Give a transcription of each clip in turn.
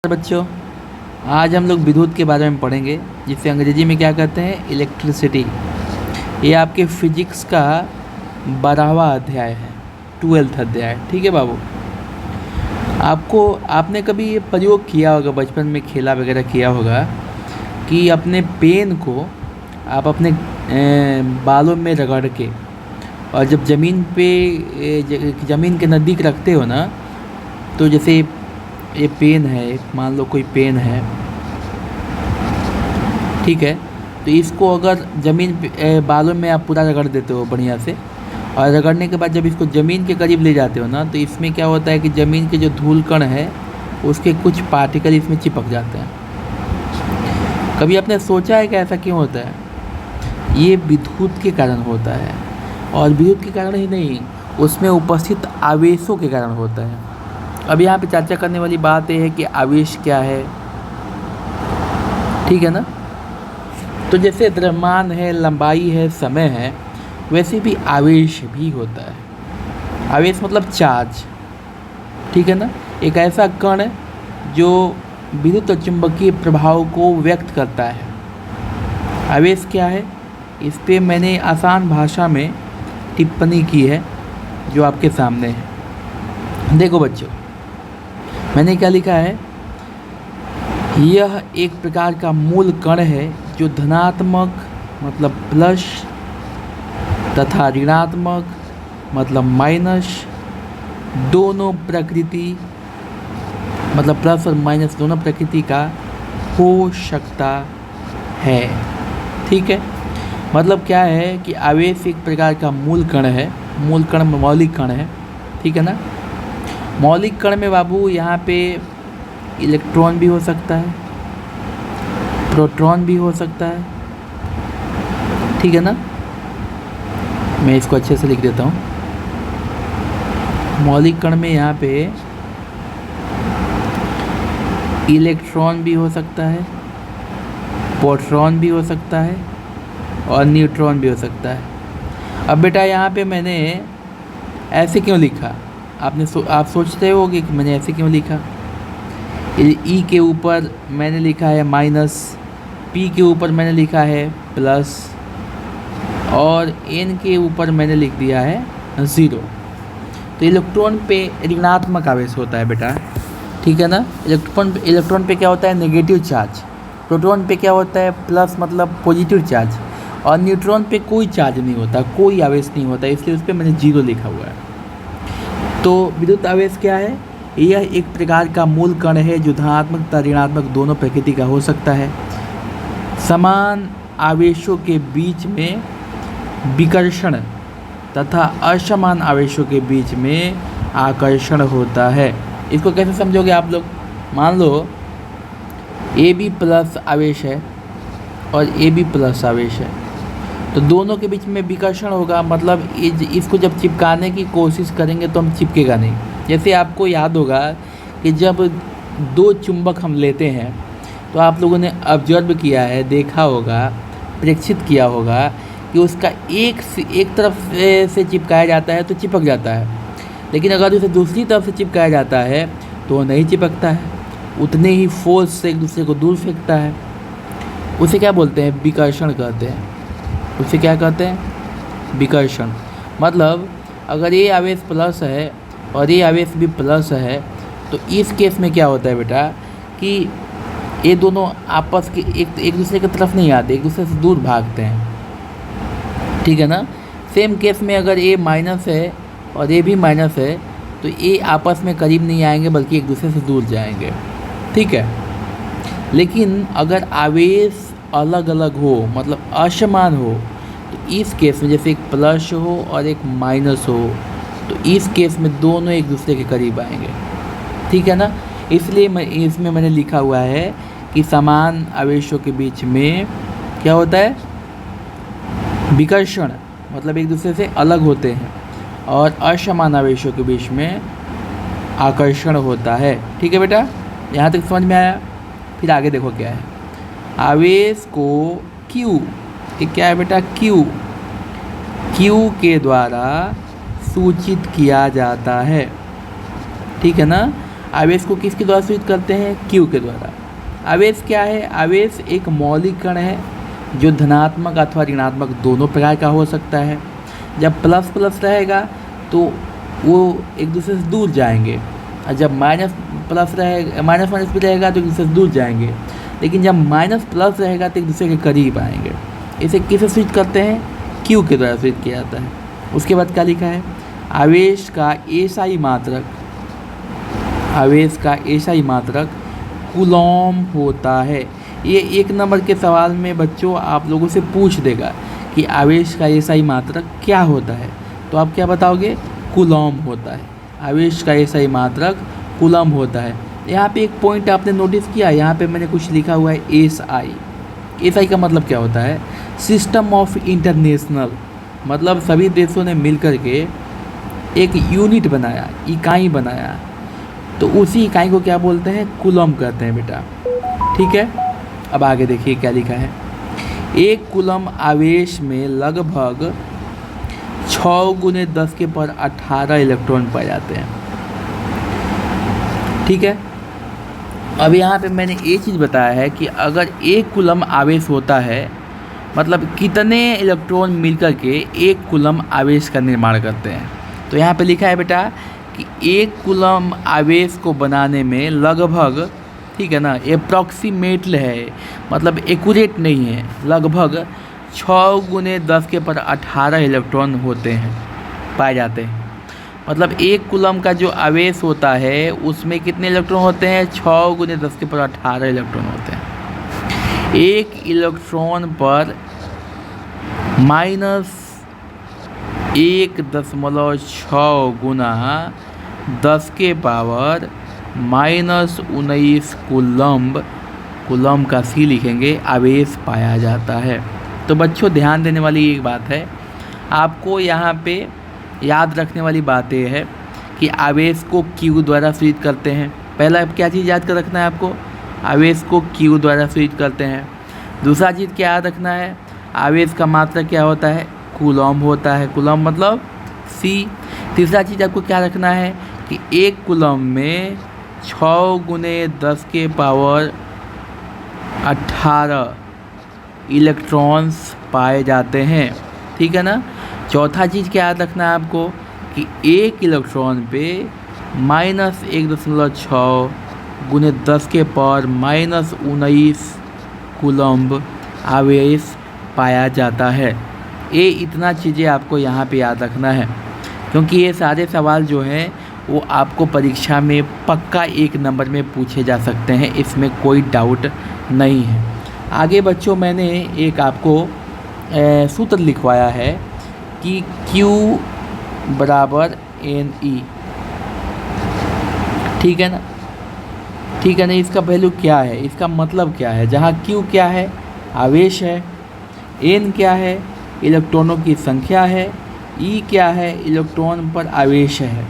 बच्चों, आज हम लोग विद्युत के बारे में पढ़ेंगे, जिसे अंग्रेजी में क्या कहते हैं, इलेक्ट्रिसिटी। ये आपके फिजिक्स का 12वां अध्याय है, 12th अध्याय। ठीक है बाबू। आपने कभी ये प्रयोग किया होगा, बचपन में खेला वगैरह किया होगा कि अपने पेन को आप अपने बालों में रगड़ के और जब ज़मीन के नज़दीक रखते हो ना, तो जैसे ये पेन है, मान लो कोई पेन है, ठीक है, तो इसको अगर ज़मीन पे बालों में आप पूरा रगड़ देते हो बढ़िया से, और रगड़ने के बाद जब इसको ज़मीन के करीब ले जाते हो ना, तो इसमें क्या होता है कि ज़मीन के जो धूल कण है उसके कुछ पार्टिकल इसमें चिपक जाते हैं। कभी आपने सोचा है कि ऐसा क्यों होता है? ये विद्युत के कारण होता है, और विद्युत के कारण ही नहीं, उसमें उपस्थित आवेशों के कारण होता है। अब यहाँ पे चर्चा करने वाली बात यह है कि आवेश क्या है, ठीक है ना। तो जैसे द्रव्यमान है, लंबाई है, समय है, वैसे भी आवेश भी होता है। आवेश मतलब चार्ज, ठीक है ना। एक ऐसा कण जो विद्युत और चुंबकीय प्रभाव को व्यक्त करता है। आवेश क्या है, इस पे मैंने आसान भाषा में टिप्पणी की है जो आपके सामने है। देखो बच्चों, मैंने क्या लिखा है, यह एक प्रकार का मूल कण है जो धनात्मक मतलब प्लस तथा ऋणात्मक मतलब माइनस दोनों प्रकृति मतलब प्लस और माइनस दोनों प्रकृति का हो सकता है। ठीक है, मतलब क्या है कि आवेश एक प्रकार का मूल कण है, मूल कण मौलिक कण है, ठीक है ना। मौलिक कण में बाबू यहाँ पे इलेक्ट्रॉन भी हो सकता है, प्रोटॉन भी हो सकता है, ठीक है ना। मैं इसको अच्छे से लिख देता हूँ। मौलिक कण में यहाँ पे इलेक्ट्रॉन भी हो सकता है, प्रोटॉन भी हो सकता है और न्यूट्रॉन भी हो सकता है। अब बेटा यहाँ पे मैंने ऐसे क्यों लिखा, आप सोचते होगे कि मैंने ऐसे क्यों लिखा। ई के ऊपर मैंने लिखा है माइनस, पी के ऊपर मैंने लिखा है प्लस, और एन के ऊपर मैंने लिख दिया है 0। तो इलेक्ट्रॉन पे ऋणात्मक आवेश होता है बेटा, ठीक है ना। इलेक्ट्रॉन पे क्या होता है, नेगेटिव चार्ज। प्रोटॉन पे क्या होता है, प्लस मतलब पॉजिटिव चार्ज। और न्यूट्रॉन पे कोई चार्ज नहीं होता, कोई आवेश नहीं होता, इसलिए उस पर मैंने 0 लिखा हुआ है। तो विद्युत आवेश क्या है, यह एक प्रकार का मूल कण है जो धनात्मक तथा ऋणात्मक दोनों प्रकृति का हो सकता है। समान आवेशों के बीच में विकर्षण तथा असमान आवेशों के बीच में आकर्षण होता है। इसको कैसे समझोगे आप लोग? मान लो AB प्लस आवेश है और AB प्लस आवेश है, तो दोनों के बीच में विकर्षण होगा, मतलब इसको जब चिपकाने की कोशिश करेंगे तो हम चिपकेगा नहीं। जैसे आपको याद होगा कि जब 2 चुंबक हम लेते हैं तो आप लोगों ने ऑब्जर्व किया है, देखा होगा, प्रेक्षित किया होगा कि उसका एक तरफ से चिपकाया जाता है तो चिपक जाता है, लेकिन अगर उसे दूसरी तरफ से चिपकाया जाता है तो वो नहीं चिपकता है, उतने ही फोर्स से एक दूसरे को दूर फेंकता है। उसे क्या बोलते हैं, विकर्षण कहते हैं। उसे क्या कहते हैं, विकर्षण। मतलब अगर ये आवेश प्लस है और ये आवेश भी प्लस है, तो इस केस में क्या होता है बेटा कि ये दोनों आपस के एक दूसरे की तरफ नहीं आते, एक दूसरे से दूर भागते हैं, ठीक है ना। सेम केस में अगर ये माइनस है और ये भी माइनस है, तो ये आपस में करीब नहीं आएंगे बल्कि एक दूसरे से दूर जाएंगे, ठीक है। लेकिन अगर आवेश अलग अलग हो मतलब असमान हो, तो इस केस में जैसे एक प्लस हो और एक माइनस हो, तो इस केस में दोनों एक दूसरे के करीब आएंगे, ठीक है ना। इसलिए इसमें मैंने लिखा हुआ है कि समान आवेशों के बीच में क्या होता है, विकर्षण, मतलब एक दूसरे से अलग होते हैं, और असमान आवेशों के बीच में आकर्षण होता है। ठीक है बेटा, यहाँ तक समझ में आया। फिर आगे देखो क्या है, आवेश को Q, ये क्या है बेटा, Q के द्वारा सूचित किया जाता है, ठीक है ना। आवेश को किसके द्वारा सूचित करते हैं? क्यू के द्वारा। आवेश क्या है? आवेश एक मौलिक कण है जो धनात्मक अथवा ऋणात्मक दोनों प्रकार का हो सकता है। जब प्लस प्लस रहेगा तो वो एक दूसरे से दूर जाएंगे, और जब माइनस प्लस रहेगा, माइनस माइनस भी रहेगा तो एक दूसरे से दूर जाएंगे, लेकिन जब माइनस प्लस रहेगा तो एक दूसरे के करीब आएंगे। इसे किसे सूचित करते हैं? क्यू के द्वारा सूचित किया जाता है। उसके बाद क्या लिखा है? आवेश का एसआई मात्रक, आवेश का एसआई मात्रक कूलॉम होता है। ये 1 नंबर के सवाल में बच्चों आप लोगों से पूछ देगा कि आवेश का एसआई मात्रक क्या होता है, तो आप क्या बताओगे? कूलॉम होता है। आवेश का एसआई मात्रक कूलॉम होता है। यहाँ पे एक पॉइंट आपने नोटिस किया, यहाँ पे मैंने कुछ लिखा हुआ है एसआई। एसआई का मतलब क्या होता है? सिस्टम ऑफ इंटरनेशनल, मतलब सभी देशों ने मिलकर के एक यूनिट बनाया, इकाई बनाया, तो उसी इकाई को क्या बोलते हैं? कूलॉम कहते हैं बेटा। ठीक है, अब आगे देखिए क्या लिखा है। 1 कूलॉम आवेश में लगभग 6 × 10⁻18 इलेक्ट्रॉन पाए जाते हैं। ठीक है, अब यहाँ पे मैंने ये चीज़ बताया है कि अगर 1 कूलम आवेश होता है, मतलब कितने इलेक्ट्रॉन मिलकर के 1 कूलम आवेश का निर्माण करते हैं। तो यहाँ पे लिखा है बेटा कि 1 कूलम आवेश को बनाने में लगभग, ठीक है ना, अप्रॉक्सीमेट है, मतलब एक्यूरेट नहीं है, लगभग 6 × 10⁻18 इलेक्ट्रॉन होते हैं, पाए जाते हैं। मतलब 1 कूलम का जो आवेश होता है उसमें कितने इलेक्ट्रॉन होते हैं? 6 × 10⁻18 इलेक्ट्रॉन होते हैं। 1 इलेक्ट्रॉन पर -1.6 × 10⁻19 कूलम का सी लिखेंगे, आवेश पाया जाता है। तो बच्चों ध्यान देने वाली एक बात है, आपको यहाँ पे याद रखने वाली बात यह है कि आवेश को क्यू द्वारा सूचित करते हैं। पहला क्या चीज़ याद कर रखना है आपको? आवेश को क्यू द्वारा सूचित करते हैं। दूसरा चीज़ क्या याद रखना है? आवेश का मात्रक क्या होता है? कूलॉम होता है, कूलॉम मतलब सी। तीसरा चीज़ आपको क्या रखना है कि 1 कूलॉम में 6 × 10⁻18 इलेक्ट्रॉन्स पाए जाते हैं। ठीक है ना। चौथा चीज़ क्या याद रखना है आपको कि 1 इलेक्ट्रॉन पे -1.6 × 10⁻19 कूलम्ब आवेश पाया जाता है। ये इतना चीज़ें आपको यहाँ पे याद रखना है, क्योंकि ये सारे सवाल जो हैं वो आपको परीक्षा में पक्का 1 नंबर में पूछे जा सकते हैं, इसमें कोई डाउट नहीं है। आगे बच्चों मैंने एक आपको सूत्र लिखवाया है कि Q = NE, ठीक है ना। ठीक है ना, इसका वैल्यू क्या है, इसका मतलब क्या है? जहाँ Q क्या है? आवेश है। N क्या है? इलेक्ट्रॉनों की संख्या है। E क्या है? इलेक्ट्रॉन पर आवेश है।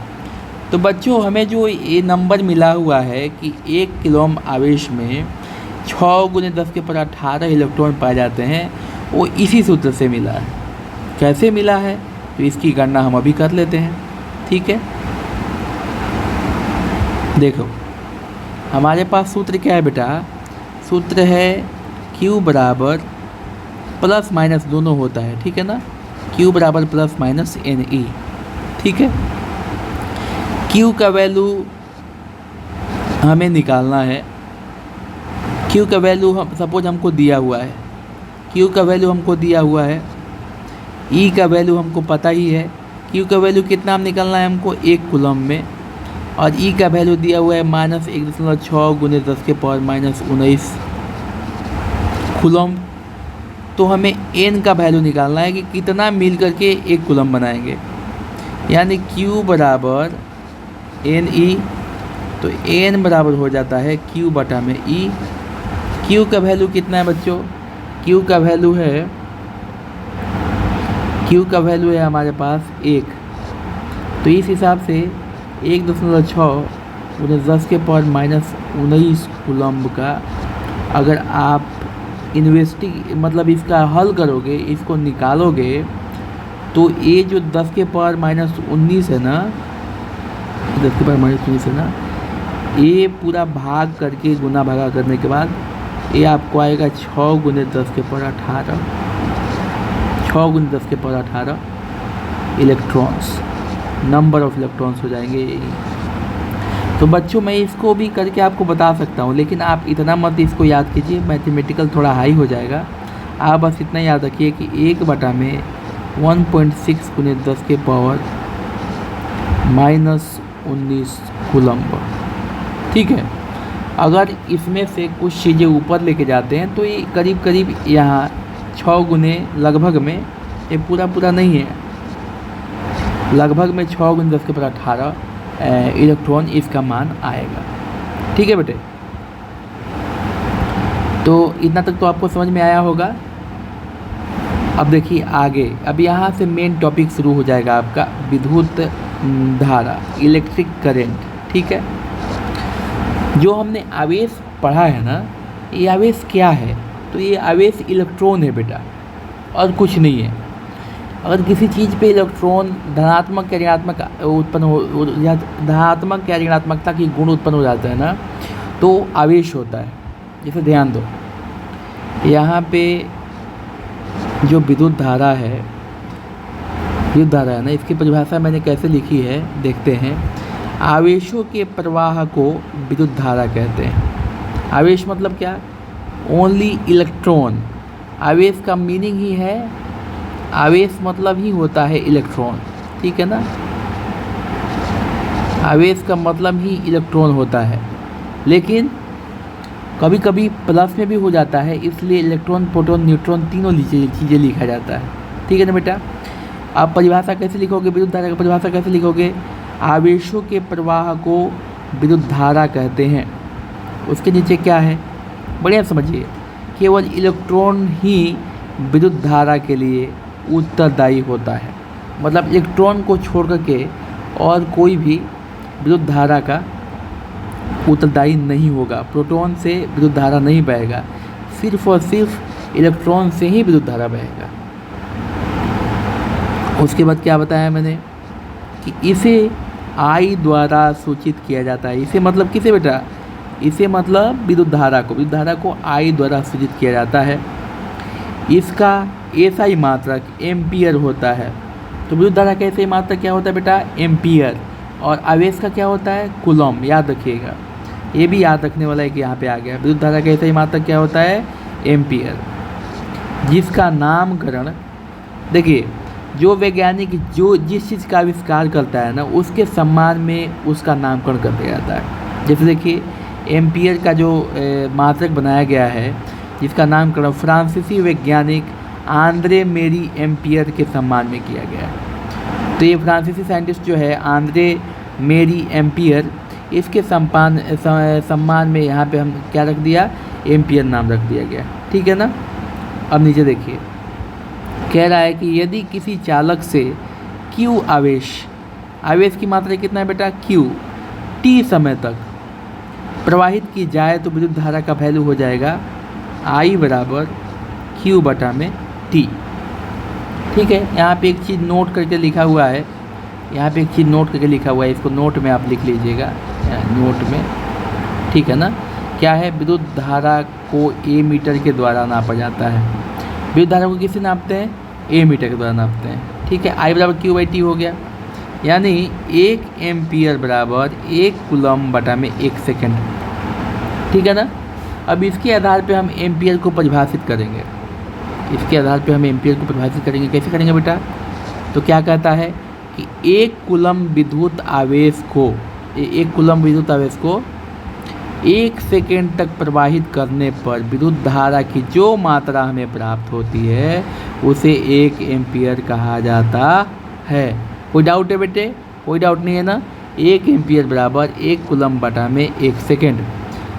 तो बच्चों हमें जो ये नंबर मिला हुआ है कि 1 कूलम आवेश में 6 × 10⁻18 इलेक्ट्रॉन पाए जाते हैं, वो इसी सूत्र से मिला है। कैसे मिला है तो इसकी गणना हम अभी कर लेते हैं। ठीक है, देखो हमारे पास सूत्र क्या है बेटा? सूत्र है Q बराबर प्लस माइनस दोनों होता है, ठीक है ना। Q बराबर ±NE, ठीक है। Q का वैल्यू हमें निकालना है। Q का वैल्यू हम सपोज हमको दिया हुआ है, Q का वैल्यू हमको दिया हुआ है, E का वैल्यू हमको पता ही है। Q का वैल्यू कितना हम निकालना है हमको? 1 कूलम में, और E का वैल्यू दिया हुआ है -1.6 × 10⁻19 कूलम। तो हमें N का वैल्यू निकालना है कि कितना मिल करके 1 कूलम बनाएंगे, यानी Q बराबर NE। तो N बराबर हो जाता है Q/E। Q का वैल्यू कितना है बच्चों? Q का वैल्यू है हमारे पास 1। तो इस हिसाब से 1.6 × 10⁻19 कूलम्ब का अगर आप मतलब इसका हल करोगे, इसको निकालोगे, तो ये जो 10⁻19 है ना, 10⁻19 है ना, ये पूरा भाग करके गुना भागा करने के बाद ये आपको आएगा 6 गुने 10 के पावर 18, 6 गुने 10 के power 18 electrons, number of electrons हो जाएंगे यही। तो बच्चों मैं इसको भी करके आपको बता सकता हूँ, लेकिन आप इतना मत इसको याद कीजिए, मैथमेटिकल थोड़ा हाई हो जाएगा। आप बस इतना याद रखिए कि 1/1.6 गुने 10 के पावर -19 कूलम्ब। ठीक है, अगर इसमें से कुछ चीज़ें ऊपर लेके जाते हैं तो ये करीब करीब यहाँ 6 गुने लगभग में, ये पूरा नहीं है, लगभग में 6 गुने 10 के पावर 18 इलेक्ट्रॉन इसका मान आएगा। ठीक है बेटे, तो इतना तक तो आपको समझ में आया होगा। अब देखिए आगे, अब यहाँ से मेन टॉपिक शुरू हो जाएगा आपका विद्युत धारा, इलेक्ट्रिक करंट। ठीक है, जो हमने आवेश पढ़ा है ना, ये आवेश क्या है? तो ये आवेश इलेक्ट्रॉन है बेटा, और कुछ नहीं है। अगर किसी चीज़ पे इलेक्ट्रॉन धनात्मक या ऋणात्मक उत्पन्न हो या धनात्मक या ऋणात्मकता की गुण उत्पन्न हो जाता है ना, तो आवेश होता है। जैसे ध्यान दो, यहाँ पे जो विद्युत धारा है ना, इसकी परिभाषा मैंने कैसे लिखी है देखते हैं। आवेशों के प्रवाह को विद्युत धारा कहते हैं। आवेश मतलब क्या? Only electron. आवेश का मीनिंग ही है, आवेश मतलब ही होता है इलेक्ट्रॉन। ठीक है ना, आवेश का मतलब ही इलेक्ट्रॉन होता है, लेकिन कभी कभी प्लस में भी हो जाता है, इसलिए इलेक्ट्रॉन, प्रोटॉन, न्यूट्रॉन तीनों चीज़ें लिखा जाता है। ठीक है ना बेटा, आप परिभाषा कैसे लिखोगे? विद्युत धारा की परिभाषा कैसे लिखोगे? आवेशों के प्रवाह को विद्युत धारा कहते हैं। उसके नीचे क्या है, बढ़िया समझिए, केवल इलेक्ट्रॉन ही विद्युत धारा के लिए उत्तरदायी होता है। मतलब इलेक्ट्रॉन को छोड़ करके और कोई भी विद्युत धारा का उत्तरदायी नहीं होगा। प्रोटॉन से विद्युत धारा नहीं बहेगा, सिर्फ और सिर्फ इलेक्ट्रॉन से ही विद्युत धारा बहेगा। उसके बाद क्या बताया मैंने कि इसे आई द्वारा सूचित किया जाता है। इसे मतलब किसे बेटा? इसे मतलब विद्युत धारा को आई द्वारा सूचित किया जाता है। इसका एसआई मात्रक एम्पियर होता है। तो विद्युत धारा का एसआई मात्रक क्या होता है बेटा? एम्पियर। और आवेश का क्या होता है? कूलम। याद रखिएगा, ये भी याद रखने वाला है कि यहाँ पे आ गया। विद्युत धारा का एसआई मात्रक क्या होता है? एम्पियर। जिसका नामकरण, देखिए, जो वैज्ञानिक जिस चीज़ का आविष्कार करता है ना, उसके सम्मान में उसका नामकरण कर दिया जाता है। जैसे देखिए, एम्पियर का जो मात्रक बनाया गया है, जिसका नामकरण फ्रांसीसी वैज्ञानिक आंद्रे मेरी एम्पियर के सम्मान में किया गया है। तो ये फ्रांसीसी साइंटिस्ट जो है आंद्रे मेरी एम्पियर, इसके सम्मान में यहाँ पे हम क्या रख दिया? एम्पियर नाम रख दिया गया। ठीक है ना। अब नीचे देखिए, कह रहा है कि यदि किसी चालक से Q आवेश की मात्रा कितना है बेटा? Q t समय तक प्रवाहित की जाए तो विद्युत धारा का वैल्यू हो जाएगा I बराबर Q/T। ठीक है, यहाँ पे एक चीज़ नोट करके लिखा हुआ है, इसको नोट में आप लिख लीजिएगा, नोट में। ठीक है ना। क्या है? विद्युत धारा को A मीटर के द्वारा नापा जाता है। विद्युत धारा को किससे नापते हैं? A मीटर के द्वारा नापते हैं। ठीक है, I बराबर Q/T हो गया, यानी 1 एम्पियर बराबर 1 कूलम्ब/1 सेकेंड। ठीक है ना। अब इसके आधार पे हम एम्पियर को परिभाषित करेंगे। कैसे करेंगे बेटा? तो क्या कहता है कि 1 कूलम्ब विद्युत आवेश को 1 सेकेंड तक प्रवाहित करने पर विद्युत धारा की जो मात्रा हमें प्राप्त होती है उसे 1 एम्पियर कहा जाता है। कोई डाउट है बेटे? कोई डाउट नहीं है ना। 1 एम्पियर बराबर 1 कूलम्ब/1 सेकेंड।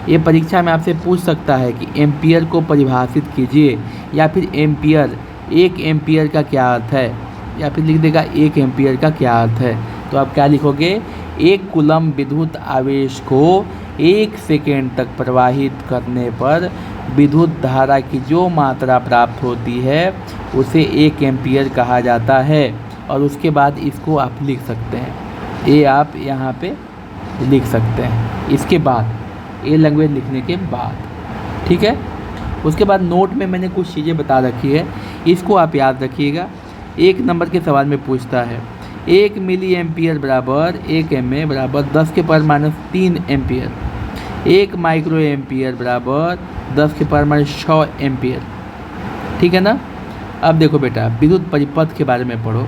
ये परीक्षा में आपसे पूछ सकता है कि एम्पियर को परिभाषित कीजिए, या फिर एम्पियर, 1 एम्पियर का क्या अर्थ है, या फिर लिख देगा 1 एम्पियर का क्या अर्थ है। तो आप क्या लिखोगे? 1 कूलम्ब विद्युत आवेश को 1 सेकेंड तक प्रवाहित करने पर विद्युत धारा की जो मात्रा प्राप्त होती है उसे 1 एम्पियर कहा जाता है। और उसके बाद इसको आप लिख सकते हैं, ये आप यहाँ पे लिख सकते हैं इसके बाद, ए लैंग्वेज लिखने के बाद, ठीक है। उसके बाद नोट में मैंने कुछ चीज़ें बता रखी है, इसको आप याद रखिएगा। 1 नंबर के सवाल में पूछता है 1 मिली एम्पियर बराबर 1 mA बराबर 10⁻³ एम्पियर, 1 माइक्रो एम्पियर बराबर 10⁻6 एम्पियर, ठीक है ना। अब देखो बेटा, विद्युत परिपथ के बारे में पढ़ो।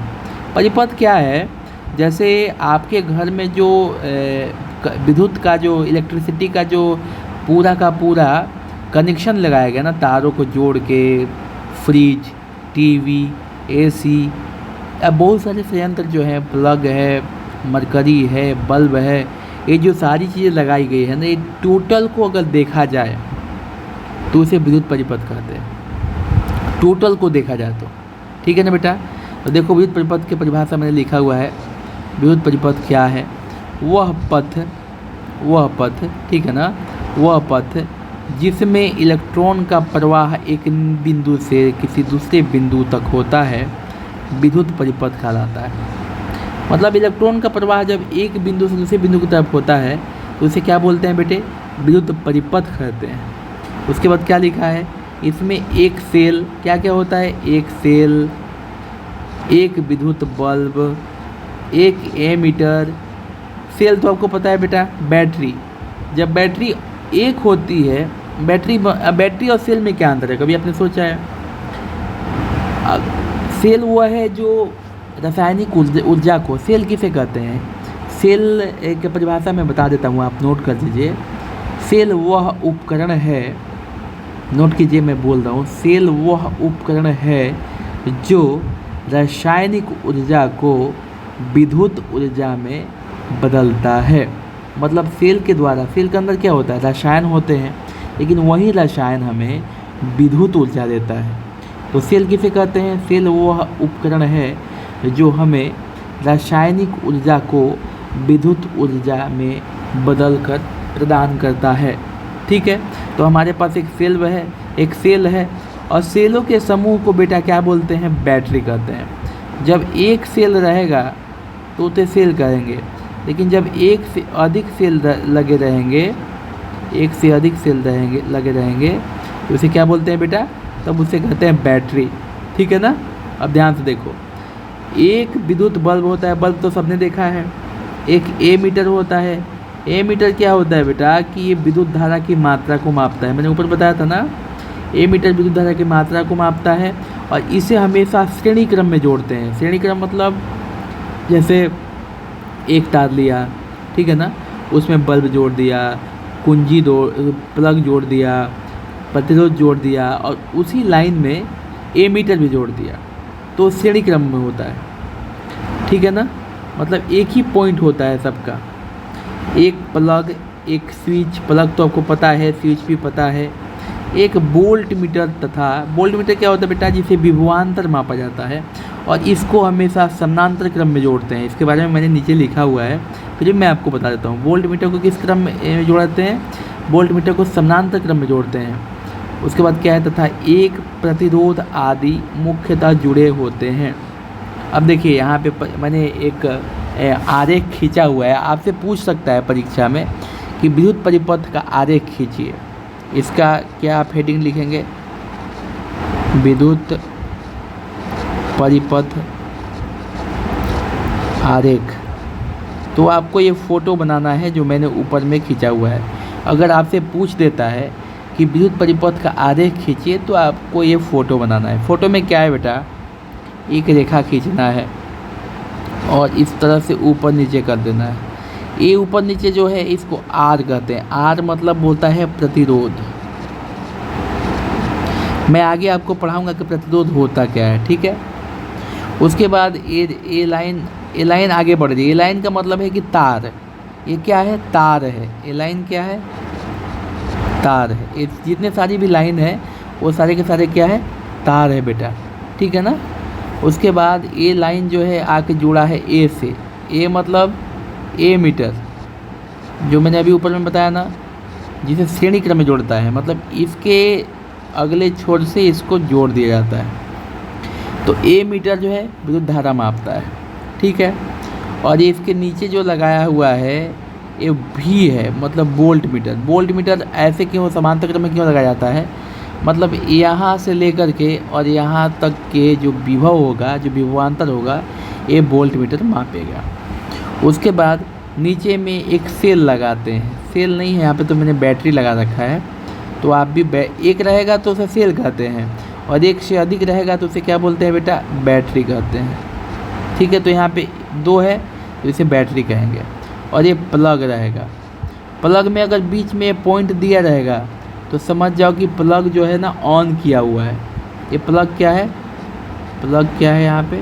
परिपथ क्या है? जैसे आपके घर में जो विद्युत का जो इलेक्ट्रिसिटी का जो पूरा का पूरा कनेक्शन लगाया गया ना, तारों को जोड़ के, फ्रिज, टीवी, एसी, अब बहुत सारे संयंत्र जो है, प्लग है, मरकरी है, बल्ब है, ये जो सारी चीज़ें लगाई गई है ना, ये टोटल को अगर देखा जाए तो उसे विद्युत परिपथ कहते हैं, टोटल को देखा जाए तो, ठीक है ना बेटा। तो देखो विद्युत परिपथ की परिभाषा मैंने लिखा हुआ है। विद्युत परिपथ क्या है? वह पथ, ठीक है ना, वह पथ जिसमें इलेक्ट्रॉन का प्रवाह एक बिंदु से किसी दूसरे बिंदु तक होता है, विद्युत परिपथ कहलाता है। मतलब इलेक्ट्रॉन का प्रवाह जब एक बिंदु से दूसरे बिंदु की तरफ होता है तो उसे क्या बोलते हैं बेटे? विद्युत परिपथ कहते हैं। उसके बाद क्या लिखा है? इसमें एक सेल, क्या क्या होता है? एक सेल, एक विद्युत बल्ब, एक एमीटर। सेल तो आपको पता है बेटा, बैटरी। जब बैटरी एक होती है, बैटरी और सेल में क्या अंतर है, कभी आपने सोचा है? सेल वो है जो रासायनिक ऊर्जा को, सेल किसे कहते हैं? सेल एक परिभाषा में बता देता हूँ, आप नोट कर लीजिए। सेल वह उपकरण है, नोट कीजिए मैं बोल रहा हूँ, सेल वह उपकरण है जो रासायनिक ऊर्जा को विद्युत ऊर्जा में बदलता है। मतलब सेल के द्वारा, सेल के अंदर क्या होता है? रसायन होते हैं, लेकिन वही रसायन हमें विद्युत ऊर्जा देता है। तो सेल किसे कहते हैं? सेल वह उपकरण है जो हमें रासायनिक ऊर्जा को विद्युत ऊर्जा में बदलकर प्रदान करता है, ठीक है। तो हमारे पास एक सेल है, और सेलों के समूह को बेटा क्या बोलते हैं? बैटरी कहते हैं। जब एक सेल रहेगा तो उसे सेल कहेंगे, लेकिन जब एक से अधिक सेल लगे रहेंगे, लगे रहेंगे तो उसे क्या बोलते हैं बेटा? तब उसे कहते हैं बैटरी, ठीक है ना। अब ध्यान से देखो, एक विद्युत बल्ब होता है, बल्ब तो सबने देखा है। एक एमीटर होता है। एमीटर क्या होता है बेटा? कि ये विद्युत धारा की मात्रा को मापता है। मैंने ऊपर बताया था ना, एमीटर विद्युत धारा की मात्रा को मापता है, और इसे हमेशा श्रेणी क्रम में जोड़ते हैं। श्रेणी क्रम मतलब जैसे एक तार लिया, ठीक है ना, उसमें बल्ब जोड़ दिया, कुंजी प्लग जोड़ दिया, प्रतिरोध जोड़ दिया, और उसी लाइन में एमीटर भी जोड़ दिया, तो श्रेणी क्रम में होता है, ठीक है ना। मतलब एक ही पॉइंट होता है सबका, एक प्लग, एक स्विच। प्लग तो आपको पता है, स्विच भी पता है। एक वोल्ट मीटर, तथा वोल्ट मीटर क्या होता है बेटा? जिसे विभवांतर मापा जाता है, और इसको हमेशा समानांतर क्रम में जोड़ते हैं। इसके बारे में मैंने नीचे लिखा हुआ है, फिर मैं आपको बता देता हूँ। वोल्ट मीटर को किस क्रम में जोड़ते हैं? वोल्ट मीटर को समानांतर क्रम में जोड़ते हैं। उसके बाद क्या है? तथा एक प्रतिरोध आदि मुख्यतः जुड़े होते हैं। अब देखिए यहाँ पे मैंने एक आरेख खींचा हुआ है, आपसे पूछ सकता है परीक्षा में कि विद्युत परिपथ का आरेख खींचिए। इसका क्या आप हेडिंग लिखेंगे? विद्युत परिपथ आरेख। तो आपको ये फ़ोटो बनाना है जो मैंने ऊपर में खींचा हुआ है। अगर आपसे पूछ देता है कि विद्युत परिपथ का आरेख खींचिए, तो आपको ये फ़ोटो बनाना है। फ़ोटो में क्या है बेटा? एक रेखा खींचना है और इस तरह से ऊपर नीचे कर देना है। ये ऊपर नीचे जो है इसको आर कहते हैं। आर मतलब बोलता है प्रतिरोध। मैं आगे आपको पढ़ाऊंगा कि प्रतिरोध होता क्या है, ठीक है। उसके बाद ये लाइन आगे बढ़ रही है। ये लाइन का मतलब है कि तार। ये क्या है? तार है। ये लाइन क्या है? तार है। ये जितने सारी भी लाइन है वो सारे के सारे क्या है? तार है बेटा, ठीक है ना। उसके बाद ये लाइन जो है आके जुड़ा है ए से। ए मतलब ए मीटर, जो मैंने अभी ऊपर में बताया ना, जिसे श्रेणी क्रम में जोड़ता है। मतलब इसके अगले छोर से इसको जोड़ दिया जाता है। तो ए मीटर जो है विद्युत धारा मापता है, ठीक है। और ये इसके नीचे जो लगाया हुआ है ये भी है, मतलब वोल्ट मीटर। वोल्ट मीटर ऐसे क्यों समांतर क्रम में क्यों लगाया जाता है, मतलब यहाँ से लेकर के और यहाँ तक के जो विभव होगा, जो विभवांतर होगा, ये वोल्ट मीटर मापेगा। उसके बाद नीचे में एक सेल लगाते हैं, सेल नहीं है यहाँ पे तो मैंने बैटरी लगा रखा है, तो आप भी एक रहेगा तो उसे सेल कहते हैं, और एक से अधिक रहेगा तो उसे क्या बोलते हैं बेटा, बैटरी कहते हैं। ठीक है, तो यहाँ पे 2 है तो इसे बैटरी कहेंगे। और ये प्लग रहेगा, प्लग में अगर बीच में पॉइंट दिया रहेगा तो समझ जाओ कि प्लग जो है ना ऑन किया हुआ है। ये प्लग क्या है, प्लग क्या है यहाँ पे,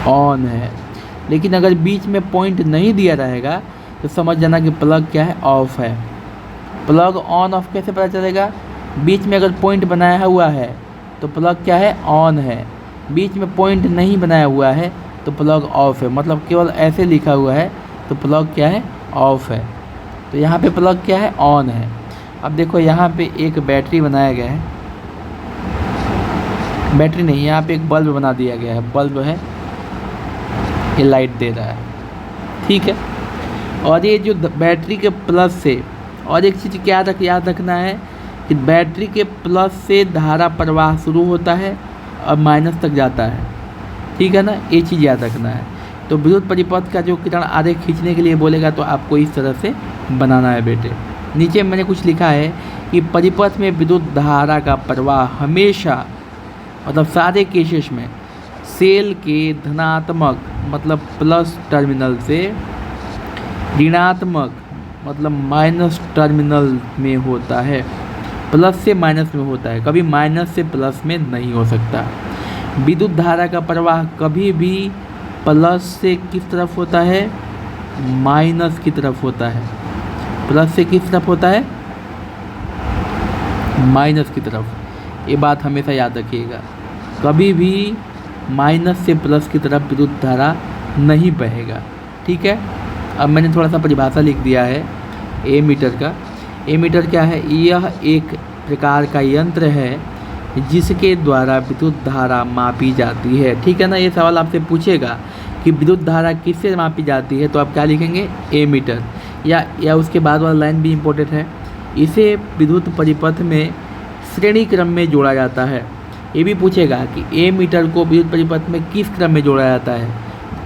ऑन है। लेकिन अगर बीच में पॉइंट नहीं दिया रहेगा तो समझ जाना कि प्लग क्या है, ऑफ है। प्लग ऑन ऑफ कैसे पता चलेगा, बीच में अगर पॉइंट बनाया हुआ है तो प्लग क्या है, ऑन है। बीच में पॉइंट नहीं बनाया हुआ है तो प्लग ऑफ है, मतलब केवल ऐसे लिखा हुआ है तो प्लग क्या है, ऑफ है। तो यहाँ पे प्लग क्या है, ऑन है। अब देखो यहाँ पे एक बैटरी बनाया गया है, बैटरी नहीं, यहाँ पे एक बल्ब बना दिया गया है, बल्ब है, ये लाइट दे रहा है। ठीक है, और ये जो बैटरी के प्लस से, और एक चीज़ क्या याद रखना है कि बैटरी के प्लस से धारा प्रवाह शुरू होता है और माइनस तक जाता है। ठीक है ना, ये चीज़ याद रखना है। तो विद्युत परिपथ का जो किरण आरेख खींचने के लिए बोलेगा तो आपको इस तरह से बनाना है बेटे। नीचे मैंने कुछ लिखा है कि परिपथ में विद्युत धारा का प्रवाह हमेशा, मतलब सारे केसेस में, सेल के धनात्मक मतलब प्लस टर्मिनल से ऋणात्मक मतलब माइनस टर्मिनल में होता है। प्लस से माइनस में होता है, कभी माइनस से प्लस में नहीं हो सकता। विद्युत धारा का प्रवाह कभी भी प्लस से किस तरफ होता है, माइनस की तरफ होता है। प्लस से किस तरफ होता है, माइनस की तरफ। ये बात हमेशा याद रखिएगा, कभी भी माइनस से प्लस की तरफ विद्युत धारा नहीं बहेगा। ठीक है, अब मैंने थोड़ा सा परिभाषा लिख दिया है ए मीटर का। ए मीटर क्या है, यह एक प्रकार का यंत्र है जिसके द्वारा विद्युत धारा मापी जाती है। ठीक है ना, ये सवाल आपसे पूछेगा कि विद्युत धारा किससे मापी जाती है, तो आप क्या लिखेंगे, ए मीटर। या उसके बाद वाला लाइन भी इम्पोर्टेंट है, इसे विद्युत परिपथ में श्रेणी क्रम में जोड़ा जाता है। ये भी पूछेगा कि ए मीटर को विद्युत परिपथ में किस क्रम में जोड़ा जाता है।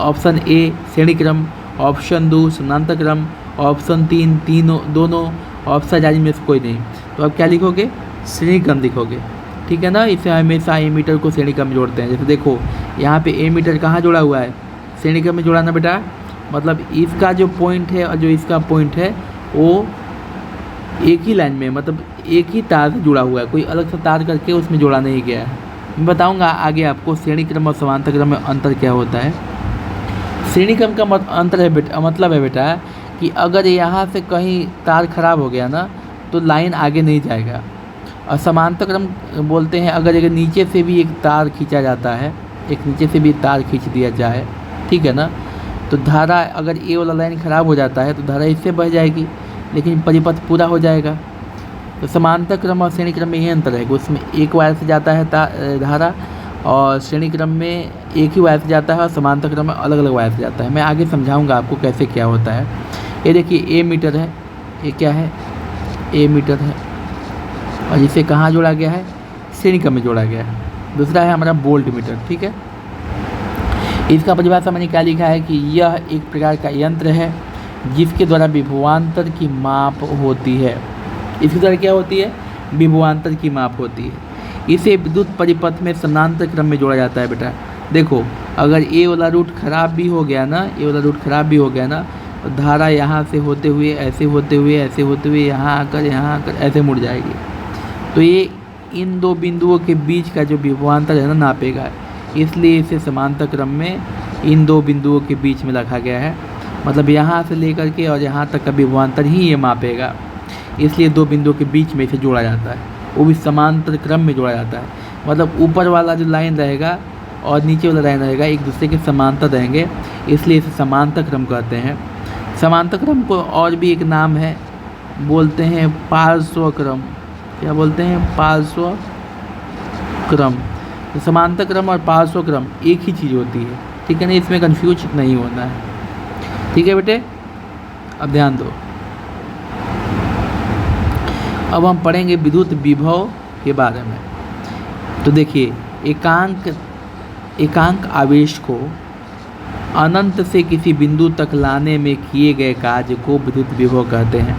ऑप्शन ए श्रेणी क्रम, ऑप्शन 2 समानांतर क्रम, ऑप्शन 3 तीनों दोनों, ऑप्शन 4 में से कोई नहीं। तो आप क्या लिखोगे, श्रेणी क्रम लिखोगे। ठीक है ना, इसे हमेशा ए मीटर को श्रेणी क्रम में जोड़ते हैं। जैसे देखो यहाँ पे ए मीटर कहाँ जुड़ा हुआ है, श्रेणी क्रम में जोड़ा ना बेटा, मतलब इसका जो पॉइंट है और जो इसका पॉइंट है वो एक ही लाइन में, मतलब एक ही तार से जुड़ा हुआ है, कोई अलग सा तार करके उसमें जोड़ा नहीं गया है। मैं बताऊँगा आगे आपको श्रेणी क्रम और समानांतर क्रम में अंतर क्या होता है। श्रेणी क्रम का अंतर है बेटा, मतलब है बेटा कि अगर यहाँ से कहीं तार खराब हो गया ना तो लाइन आगे नहीं जाएगा। और समानांतर क्रम बोलते हैं अगर नीचे से भी एक तार खींचा जाता है, एक नीचे से भी तार खींच दिया जाए, ठीक है ना, तो धारा, अगर ये वाला लाइन खराब हो जाता है तो धारा इससे बह जाएगी, लेकिन परिपथ पूरा हो जाएगा। तो समानांतर क्रम और श्रेणी क्रम में यही अंतर है कि उसमें एक वायर से जाता है धारा, और श्रेणी क्रम में एक ही वायर से जाता है, और समानांतर क्रम में अलग अलग वायर से जाता है। मैं आगे समझाऊंगा आपको कैसे क्या होता है। ये देखिए ए मीटर है, ये क्या है, ए मीटर है, और इसे कहाँ जोड़ा गया है, श्रेणी क्रम में जोड़ा गया है। दूसरा है हमारा वोल्ट मीटर। ठीक है, इसका परिभाषा मैंने क्या लिखा है कि यह एक प्रकार का यंत्र है जिसके द्वारा विभवांतर की माप होती है। इसके द्वारा क्या होती है, विभवांतर की माप होती है। इसे विद्युत परिपथ में समानांतर क्रम में जोड़ा जाता है बेटा। देखो अगर ये वाला रूट खराब भी हो गया ना, ये वाला रूट खराब भी हो गया ना, तो धारा यहाँ से होते हुए ऐसे होते हुए ऐसे होते हुए यहाँ आकर ऐसे मुड़ जाएगी। तो ये इन दो बिंदुओं के बीच का जो विभवांतर है ना नापेगा, इसलिए इसे समानांतर क्रम में इन दो बिंदुओं के बीच में रखा गया है। मतलब यहाँ से लेकर के और यहाँ तक का विभवांतर ही ये मापेगा, इसलिए दो बिंदुओं के बीच में इसे जोड़ा जाता है, वो भी समानांतर क्रम में जोड़ा जाता है। मतलब ऊपर वाला जो लाइन रहेगा और नीचे वाला लाइन रहेगा एक दूसरे के समांतर रहेंगे, इसलिए इसे समांतर क्रम कहते हैं। समांतर क्रम को और भी एक नाम है, बोलते हैं पार्श्व क्रम। क्या बोलते हैं, पार्श्व क्रम। तो समांतर क्रम और पार्श्व क्रम एक ही चीज़ होती है, ठीक है ना, इसमें कंफ्यूज नहीं होना है। ठीक है बेटे, अब ध्यान दो, अब हम पढ़ेंगे विद्युत विभव के बारे में। तो देखिए, एकांक आवेश को अनंत से किसी बिंदु तक लाने में किए गए कार्य को विद्युत विभव कहते हैं।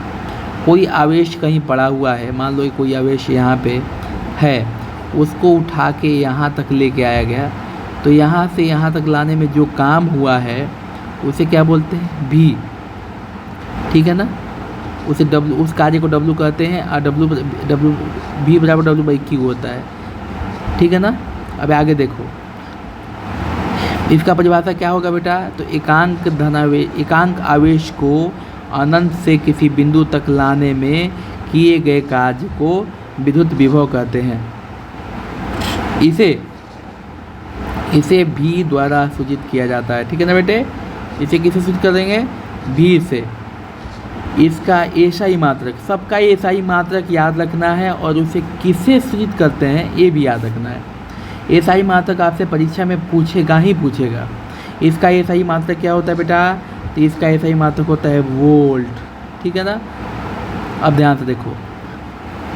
कोई आवेश कहीं पड़ा हुआ है, मान लो कोई आवेश यहाँ पे है, उसको उठा के यहाँ तक लेके आया गया, तो यहाँ से यहाँ तक लाने में जो काम हुआ है उसे क्या बोलते हैं? भी। ठीक है ना, उसे W, उस कार्य को W कहते हैं, और V बराबर W/Q होता है। ठीक है ना। अब आगे देखो, इसका परिभाषा क्या होगा बेटा? तो एकांक आवेश को अनंत से किसी बिंदु तक लाने में किए गए कार्य को विद्युत विभव कहते हैं। इसे भी द्वारा सूचित किया जाता है। ठीक है ना बेटे, इसे किसे सूचित करेंगे? भी से। इसका एसआई मात्रक, सबका एसआई मात्रक याद रखना है, और उसे किससे सूचित करते हैं ये भी याद रखना है। एसआई मात्रक आपसे परीक्षा में पूछेगा ही पूछेगा। इसका एसआई मात्रक क्या होता है बेटा? तो इसका एसआई मात्रक होता है वोल्ट। ठीक है ना। अब ध्यान से देखो,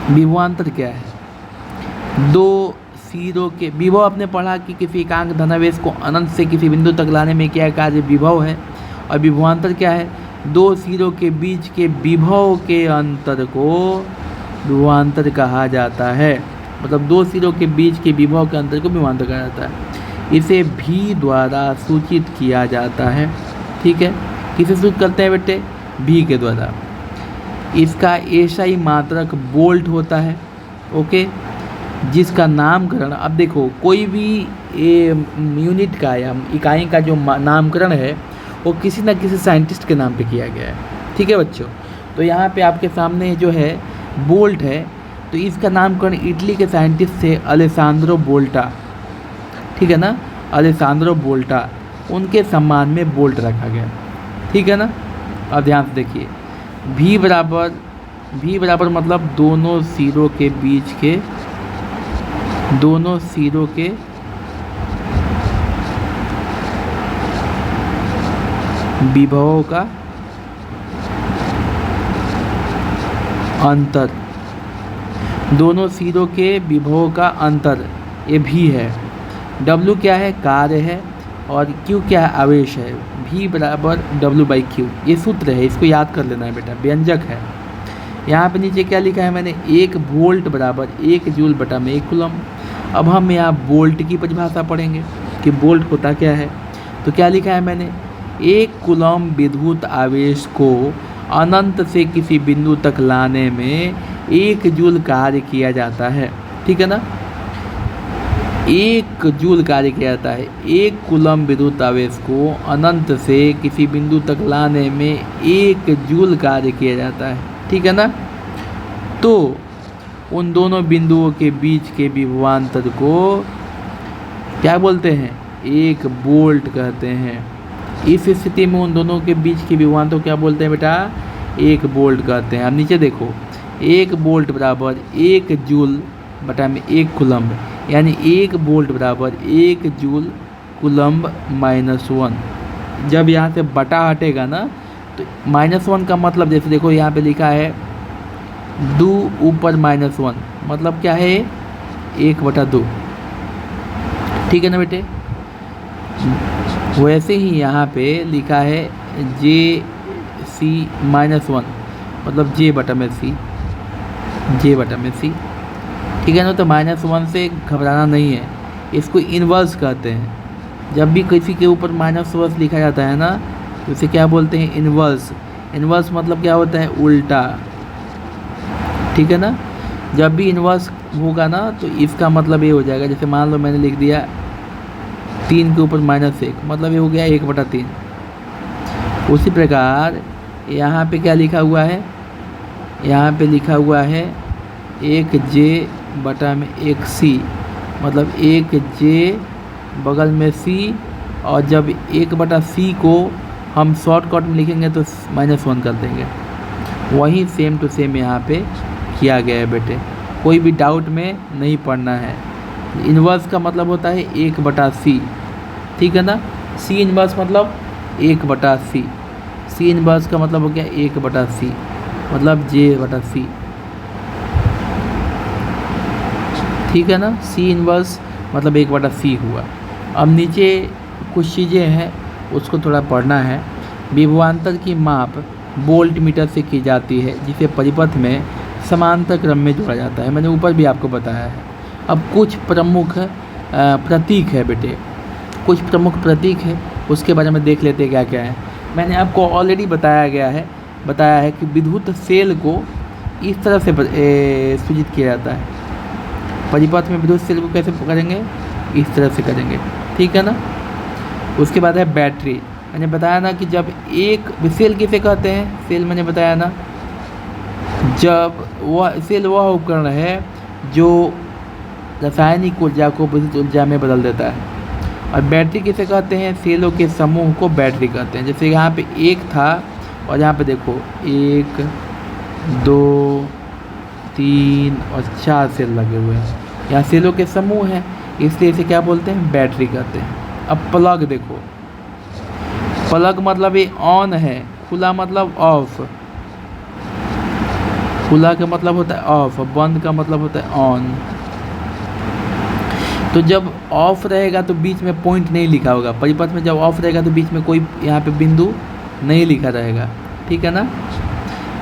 विभवांतर क्या है? दो सिरों के विभव आपने पढ़ा कि किसी एकांक धनावेश को अनंत से किसी बिंदु तक लाने में क्या कार्य विभव है, और विभवांतर क्या है? दो सिरों के बीच के विभव के अंतर को विभवांतर कहा जाता है। मतलब दो सिरों के बीच के विभव के अंतर को विभवांतर कहा जाता है। इसे भी द्वारा सूचित किया जाता है। ठीक है, किसे सूचित करते हैं बेटे? भी के द्वारा। इसका एसआई मात्रक वोल्ट होता है। ओके, जिसका नामकरण, अब देखो कोई भी यूनिट का या इकाई का जो नामकरण है वो किसी न किसी साइंटिस्ट के नाम पे किया गया है। ठीक है बच्चों, तो यहाँ पे आपके सामने जो है बोल्ट है, तो इसका नामकरण इटली के साइंटिस्ट थे अलेसांद्रो बोल्टा। ठीक है ना, अलेसांद्रो बोल्टा, उनके सम्मान में बोल्ट रखा गया। ठीक है ना। अब ध्यान से देखिए, भी बराबर मतलब दोनों सिरों के बीच के विभवों का अंतर, दोनों सिरों के विभवों का अंतर, ये भी है। W क्या है? कार्य है, और Q क्या है? आवेश है। V बराबर W/Q, ये सूत्र है, इसको याद कर लेना है बेटा, व्यंजक है। यहाँ पे नीचे क्या लिखा है मैंने? 1 वोल्ट बराबर 1 जूल बटा में 1 कूलम। अब हम यहाँ वोल्ट की परिभाषा पढ़ेंगे कि वोल्ट होता क्या है। तो क्या लिखा है मैंने? 1 कूलम विद्युत आवेश को अनंत से किसी बिंदु तक लाने में 1 जूल कार्य किया जाता है। ठीक है ना, 1 जूल कार्य किया जाता है। 1 कूलम विद्युत आवेश को अनंत से किसी बिंदु तक लाने में 1 जूल कार्य किया जाता है। ठीक है ना। तो उन दोनों बिंदुओं के बीच के विभवांतर को क्या बोलते हैं? 1 वोल्ट कहते हैं। इस स्थिति में उन दोनों के बीच के विभवांतर को क्या बोलते हैं बेटा? 1 वोल्ट कहते हैं। अब नीचे देखो, 1 वोल्ट बराबर 1 जूल बटा में 1 कूलम्ब, यानी 1 वोल्ट बराबर 1 जूल कूलम्ब -1। जब यहाँ से बटा हटेगा ना, तो -1 का मतलब जैसे देखो यहाँ पे लिखा है 2 ऊपर -1, मतलब क्या है? 1/2। ठीक है ना बेटे। वैसे ही यहाँ पे लिखा है JC -1, मतलब J बटा में C। ठीक है ना। तो -1 से घबराना नहीं है, इसको इन्वर्स कहते हैं। जब भी किसी के ऊपर -1 लिखा जाता है ना, तो इसे क्या बोलते हैं? इन्वर्स। इन्वर्स मतलब क्या होता है? उल्टा। ठीक है ना। जब भी इन्वर्स होगा ना, तो इसका मतलब ये हो जाएगा, जैसे मान लो मैंने लिख दिया 3 के ऊपर -1, मतलब ये हो गया 1/3। उसी प्रकार यहाँ पे क्या लिखा हुआ है? यहाँ पे लिखा हुआ है 1J बटा में 1C, मतलब 1J बगल में C, और जब 1/C को हम शॉर्टकट में लिखेंगे तो -1 कर देंगे। वही सेम टू सेम यहाँ पे किया गया है बेटे, कोई भी डाउट में नहीं पढ़ना है। इन्वर्स का मतलब होता है 1/C। ठीक है ना। C इन्वर्स मतलब 1/C। सी इनवर्स का मतलब हो गया 1/c, मतलब j/c, ठीक है ना। सी इनवर्स मतलब 1/c हुआ। अब नीचे कुछ चीज़ें हैं उसको थोड़ा पढ़ना है। विभवांतर की माप वोल्ट मीटर से की जाती है जिसे परिपथ में समांतर क्रम में जोड़ा जाता है। मैंने ऊपर भी आपको बताया है। अब कुछ प्रमुख प्रतीक है बेटे, कुछ प्रमुख प्रतीक है, उसके बारे में देख लेते हैं क्या क्या है। मैंने आपको ऑलरेडी बताया है कि विद्युत सेल को इस तरह से सूचित किया जाता है। परिपथ में विद्युत सेल को कैसे करेंगे, इस तरह से करेंगे, ठीक है ना। उसके बाद है बैटरी। मैंने बताया ना कि जब एक सेल किसे कहते हैं, सेल मैंने बताया ना, जब वह सेल वह उपकरण है जो रासायनिक ऊर्जा को विद्युत ऊर्जा में बदल देता है। और बैटरी किसे कहते हैं, सेलों के समूह को बैटरी कहते हैं। जैसे यहाँ पे एक था और यहाँ पे देखो 1 2 3 और 4 सेल लगे हुए हैं, यहाँ सेलों के समूह हैं, इसलिए इसे क्या बोलते हैं, बैटरी कहते हैं। अब प्लग देखो, प्लग मतलब ये ऑन है, खुला मतलब ऑफ, खुला का मतलब होता है ऑफ, बंद का मतलब होता है ऑन। तो जब ऑफ रहेगा तो बीच में पॉइंट नहीं लिखा होगा, परिपथ में जब ऑफ रहेगा तो बीच में कोई यहाँ पे बिंदु नहीं लिखा रहेगा, ठीक है ना।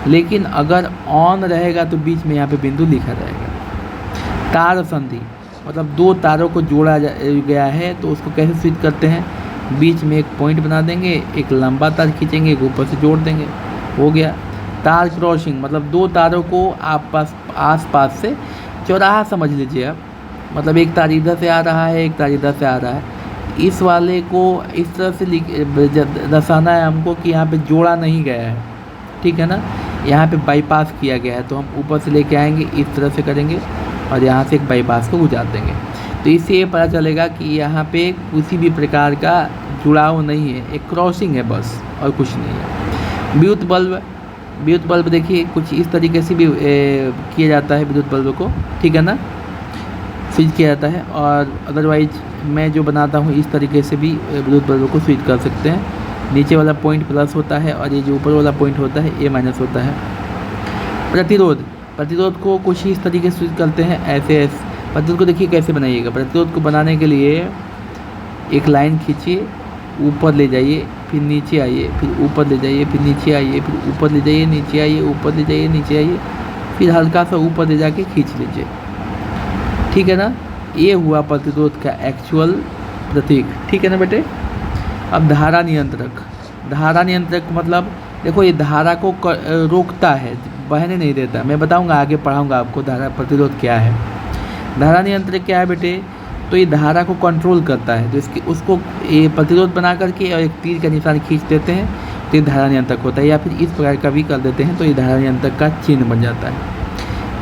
लेकिन अगर ऑन रहेगा तो बीच में यहाँ पे बिंदु लिखा रहेगा। तार संधि मतलब दो तारों को जोड़ा गया है तो उसको कैसे स्विच करते हैं, बीच में एक पॉइंट बना देंगे, एक लंबा तार खींचेंगे, एक ऊपर से जोड़ देंगे, हो गया। तार क्रॉसिंग मतलब दो तारों को आस पास से चौराहा समझ लीजिए आप, मतलब एक तार इधर से आ रहा है, एक तार इधर से आ रहा है, इस वाले को इस तरह से दर्शाना है हमको कि यहाँ पे जोड़ा नहीं गया है, ठीक है ना। यहाँ पे बाईपास किया गया है तो हम ऊपर से लेके आएंगे, इस तरह से करेंगे और यहाँ से एक बाईपास को गुजार देंगे। तो इससे ये पता चलेगा कि यहाँ पे किसी भी प्रकार का जुड़ाव नहीं है, एक क्रॉसिंग है बस और कुछ नहीं है। विद्युत बल्ब देखिए कुछ इस तरीके से भी किया जाता है विद्युत बल्ब को, ठीक है ना, स्विच किया जाता है। और अदरवाइज मैं जो बनाता हूँ इस तरीके से भी विद्युत बल्ब को स्विच कर सकते हैं। नीचे वाला पॉइंट प्लस होता है और ये जो ऊपर वाला पॉइंट होता है ये माइनस होता है। प्रतिरोध को कुछ इस तरीके से स्विच करते हैं, ऐसे प्रतिरोध को देखिए कैसे बनाइएगा। प्रतिरोध को बनाने के लिए एक लाइन खींचिए, ऊपर ले जाइए, फिर नीचे आइए, फिर ऊपर ले जाइए, फिर नीचे आइए, फिर ऊपर ले जाइए, नीचे आइए, ऊपर ले जाइए, नीचे आइए, फिर हल्का सा ऊपर ले जाके खींच लीजिए, ठीक है ना। ये हुआ प्रतिरोध का एक्चुअल प्रतीक, ठीक है ना बेटे। अब धारा नियंत्रक मतलब देखो ये धारा को रोकता है, बहने नहीं देता। मैं बताऊंगा आगे, पढ़ाऊंगा आपको धारा प्रतिरोध क्या है। धारा नियंत्रक क्या है बेटे, तो ये धारा को कंट्रोल करता है, तो उसको ये प्रतिरोध बना करके और एक तीर का निशान खींच देते हैं तो ये धारा नियंत्रक होता है, या फिर इस प्रकार का भी कर देते हैं तो ये धारा नियंत्रक का चिन्ह बन जाता है।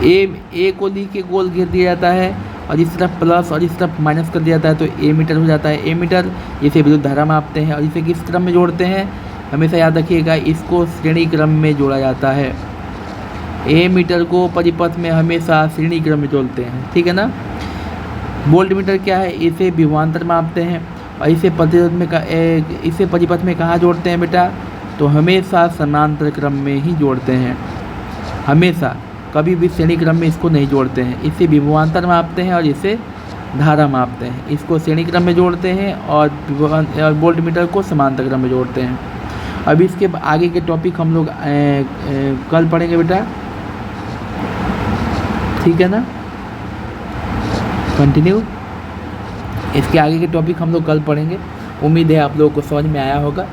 ए को ली के गोल घेर दिया जाता है और इस तरफ प्लस और इस तरफ माइनस कर दिया जाता है तो ए मीटर हो जाता है। ए मीटर इसे विद्युत धारा मापते हैं और इसे किस क्रम में जोड़ते हैं, हमेशा याद रखिएगा, इसको श्रेणी क्रम में जोड़ा जाता है। ए मीटर को परिपथ में हमेशा श्रेणी क्रम में जोड़ते हैं, ठीक है ना। वोल्ट मीटर क्या है, इसे विभवांतर मापते हैं और इसे प्रतिरोध में इसे परिपथ में कहाँ जोड़ते हैं बेटा, तो हमेशा समांतर क्रम में ही जोड़ते हैं, हमेशा, कभी भी श्रेणी क्रम में इसको नहीं जोड़ते हैं। इसे विभवांतर मापते हैं और इसे धारा मापते हैं, इसको श्रेणी क्रम में जोड़ते हैं और वोल्ट मीटर को समांतर क्रम में जोड़ते हैं। अब इसके आगे के टॉपिक हम लोग कल पढ़ेंगे बेटा, ठीक है ना, कंटिन्यू। इसके आगे के टॉपिक हम लोग कल पढ़ेंगे। उम्मीद है आप लोगों को समझ में आया होगा।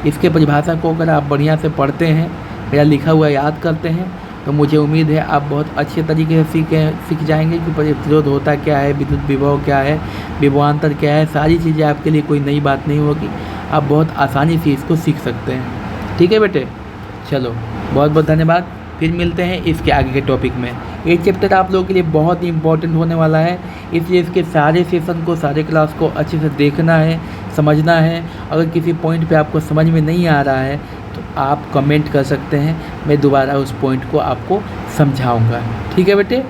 इसके परिभाषा को अगर आप बढ़िया से पढ़ते हैं, मेरा लिखा हुआ याद करते हैं, तो मुझे उम्मीद है आप बहुत अच्छे तरीके से सीख जाएंगे कि प्रतिरोध होता क्या है, विद्युत विभव क्या है, विभवांतर क्या है, सारी चीज़ें आपके लिए कोई नई बात नहीं होगी, आप बहुत आसानी से इसको सीख सकते हैं, ठीक है बेटे। चलो बहुत बहुत धन्यवाद, फिर मिलते हैं इसके आगे के टॉपिक में। ये चैप्टर आप लोगों के लिए बहुत ही इंपॉर्टेंट होने वाला है, इसलिए इसके सारे सेशन को, सारे क्लास को अच्छे से देखना है, समझना है। अगर किसी पॉइंट पे आपको समझ में नहीं आ रहा है तो आप कमेंट कर सकते हैं, मैं दोबारा उस पॉइंट को आपको समझाऊंगा, ठीक है बेटे।